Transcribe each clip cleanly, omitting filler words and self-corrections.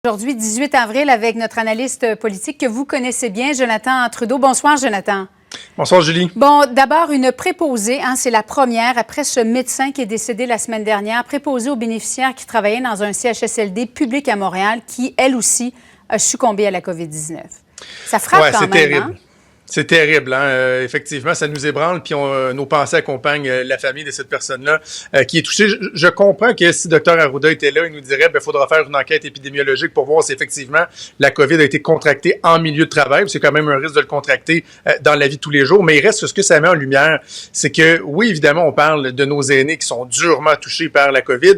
Aujourd'hui, 18 avril, avec notre analyste politique que vous connaissez bien, Jonathan Trudeau. Bonsoir, Jonathan. Bonsoir, Julie. Bon, d'abord, une préposée, c'est la première, après ce médecin qui est décédé la semaine dernière, préposée aux bénéficiaires qui travaillaient dans un CHSLD public à Montréal, qui, elle aussi, a succombé à la COVID-19. Ça frappe quand même, terrible. C'est terrible, effectivement, ça nous ébranle, puis nos pensées accompagnent la famille de cette personne-là qui est touchée. Je comprends que si Dr Arruda était là, il nous dirait il faudra faire une enquête épidémiologique pour voir si effectivement la COVID a été contractée en milieu de travail. C'est quand même un risque de le contracter dans la vie de tous les jours, mais il reste ce que ça met en lumière, c'est que oui, évidemment, on parle de nos aînés qui sont durement touchés par la COVID,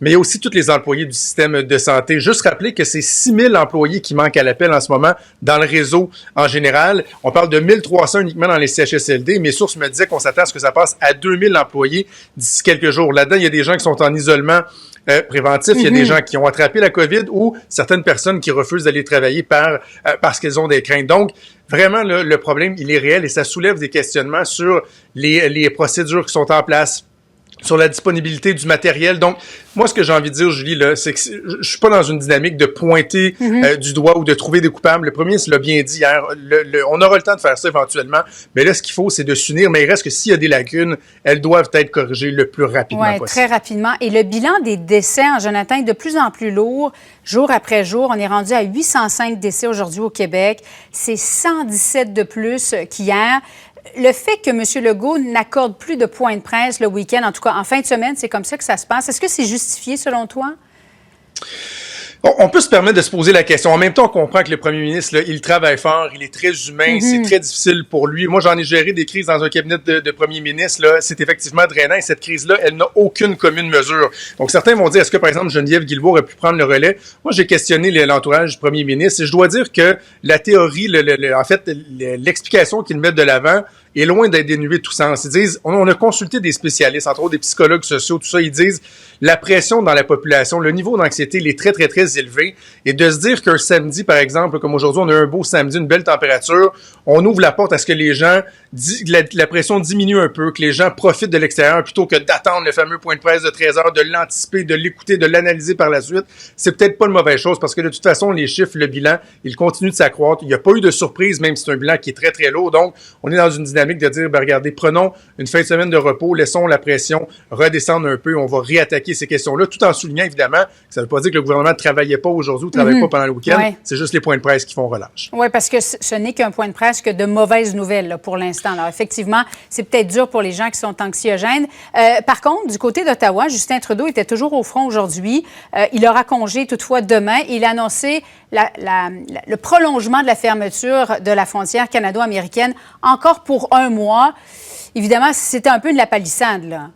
mais il y a aussi tous les employés du système de santé. Juste rappeler que c'est 6 000 employés qui manquent à l'appel en ce moment dans le réseau en général. On parle de 1 300 uniquement dans les CHSLD. Mes sources me disaient qu'on s'attend à ce que ça passe à 2 000 employés d'ici quelques jours. Là-dedans, il y a des gens qui sont en isolement préventif. Il y a des gens qui ont attrapé la COVID ou certaines personnes qui refusent d'aller travailler parce qu'elles ont des craintes. Donc, vraiment, là, le problème, il est réel et ça soulève des questionnements sur les procédures qui sont en place, sur la disponibilité du matériel. Donc, moi, ce que j'ai envie de dire, Julie, là, c'est que je suis pas dans une dynamique de pointer du doigt ou de trouver des coupables. Le premier, c'est l'a bien dit hier, on aura le temps de faire ça éventuellement, mais là, ce qu'il faut, c'est de s'unir. Mais il reste que s'il y a des lacunes, elles doivent être corrigées le plus rapidement possible. Oui, très rapidement. Et le bilan des décès, Jonathan, est de plus en plus lourd. Jour après jour, on est rendu à 805 décès aujourd'hui au Québec. C'est 117 de plus qu'hier. Le fait que M. Legault n'accorde plus de points de presse le week-end, en tout cas en fin de semaine, c'est comme ça que ça se passe. Est-ce que c'est justifié selon toi? On peut se permettre de se poser la question. En même temps, on comprend que le premier ministre, là, il travaille fort, il est très humain, c'est très difficile pour lui. Moi, j'en ai géré des crises dans un cabinet de premier ministre. Là, c'est effectivement drainant et cette crise-là, elle n'a aucune commune mesure. Donc, certains vont dire, est-ce que, par exemple, Geneviève Guilbeault aurait pu prendre le relais? Moi, j'ai questionné l'entourage du premier ministre et je dois dire que la théorie, en fait, l'explication qu'ils mettent de l'avant est loin d'être dénuée de tout sens. Ils disent, on a consulté des spécialistes, entre autres des psychologues sociaux, tout ça, ils disent, la pression dans la population, le niveau d'anxiété, il est très, très, très élevé. Et de se dire qu'un samedi, par exemple, comme aujourd'hui, on a un beau samedi, une belle température, on ouvre la porte à ce que les gens, la pression diminue un peu, que les gens profitent de l'extérieur plutôt que d'attendre le fameux point de presse de 13 heures, de l'anticiper, de l'écouter, de l'analyser par la suite. C'est peut-être pas une mauvaise chose parce que de toute façon, les chiffres, le bilan, il continue de s'accroître. Il n'y a pas eu de surprise, même si c'est un bilan qui est très, très lourd. Donc, on est dans une dynamique de dire, regardez, prenons une fin de semaine de repos, laissons la pression redescendre un peu, on va réattaquer ces questions-là, tout en soulignant, évidemment, que ça ne veut pas dire que le gouvernement ne travaillait pas aujourd'hui ou ne travaille pas pendant le week-end. Ouais. C'est juste les points de presse qui font relâche. Oui, parce que ce n'est qu'un point de presse que de mauvaises nouvelles là, pour l'instant. Alors, effectivement, c'est peut-être dur pour les gens qui sont anxiogènes. Par contre, du côté d'Ottawa, Justin Trudeau était toujours au front aujourd'hui. Il aura congé toutefois demain. Il a annoncé le prolongement de la fermeture de la frontière canado-américaine encore pour 1 mois. Évidemment, c'était un peu de la palissade, là.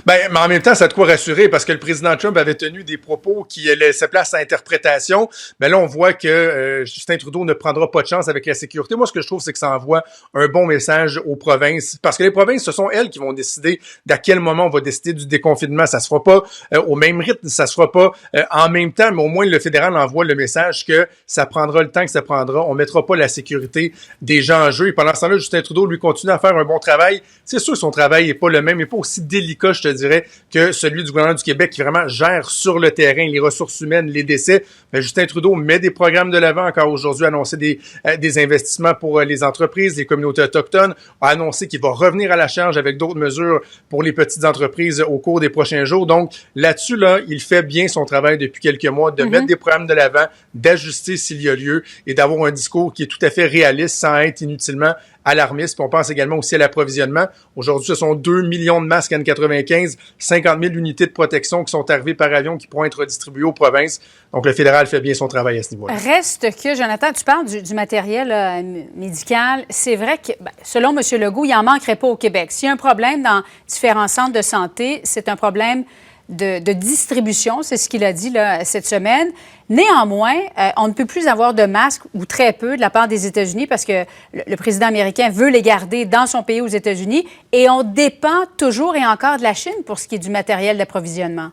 Mais en même temps, ça a de quoi rassurer parce que le président Trump avait tenu des propos qui laissaient place à interprétation. Mais là, on voit que Justin Trudeau ne prendra pas de chance avec la sécurité. Moi, ce que je trouve, c'est que ça envoie un bon message aux provinces parce que les provinces, ce sont elles qui vont décider d'à quel moment on va décider du déconfinement. Ça se fera pas au même rythme, ça se fera pas en même temps, mais au moins le fédéral envoie le message que ça prendra le temps que ça prendra. On mettra pas la sécurité des gens en jeu. Et pendant ce temps-là, Justin Trudeau, lui, continue à faire un bon travail. C'est sûr que son travail est pas le même, mais pas aussi délicat, je te dirais, que celui du gouvernement du Québec qui vraiment gère sur le terrain les ressources humaines, les décès. Mais Justin Trudeau met des programmes de l'avant, encore aujourd'hui, a annoncé des investissements pour les entreprises, les communautés autochtones, a annoncé qu'il va revenir à la charge avec d'autres mesures pour les petites entreprises au cours des prochains jours. Donc, là-dessus, là, il fait bien son travail depuis quelques mois de mettre des programmes de l'avant, d'ajuster s'il y a lieu et d'avoir un discours qui est tout à fait réaliste sans être inutilement alarmiste. Puis on pense également aussi à l'approvisionnement. Aujourd'hui, ce sont 2 millions de masques N95, 50 000 unités de protection qui sont arrivées par avion qui pourront être redistribuées aux provinces. Donc, le fédéral fait bien son travail à ce niveau-là. Reste que, Jonathan, tu parles du matériel médical. C'est vrai que, selon M. Legault, il n'en manquerait pas au Québec. S'il y a un problème dans différents centres de santé, c'est un problème de distribution, c'est ce qu'il a dit là, cette semaine. Néanmoins, on ne peut plus avoir de masques, ou très peu, de la part des États-Unis, parce que le président américain veut les garder dans son pays aux États-Unis, et on dépend toujours et encore de la Chine pour ce qui est du matériel d'approvisionnement.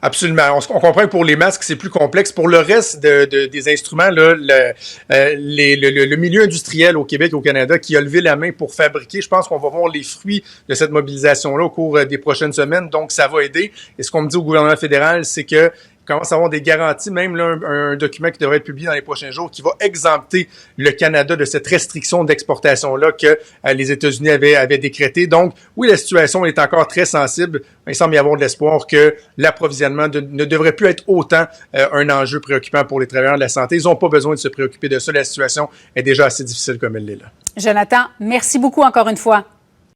Absolument. On comprend que pour les masques, c'est plus complexe. Pour le reste des instruments, là, le milieu industriel au Québec et au Canada qui a levé la main pour fabriquer, je pense qu'on va voir les fruits de cette mobilisation-là au cours des prochaines semaines. Donc, ça va aider. Et ce qu'on me dit au gouvernement fédéral, c'est que On commence à avoir des garanties, même là, un document qui devrait être publié dans les prochains jours, qui va exempter le Canada de cette restriction d'exportation-là que les États-Unis avaient décrété. Donc, oui, la situation est encore très sensible. Il semble y avoir de l'espoir que l'approvisionnement ne devrait plus être autant un enjeu préoccupant pour les travailleurs de la santé. Ils n'ont pas besoin de se préoccuper de ça. La situation est déjà assez difficile comme elle l'est là. Jonathan, merci beaucoup encore une fois.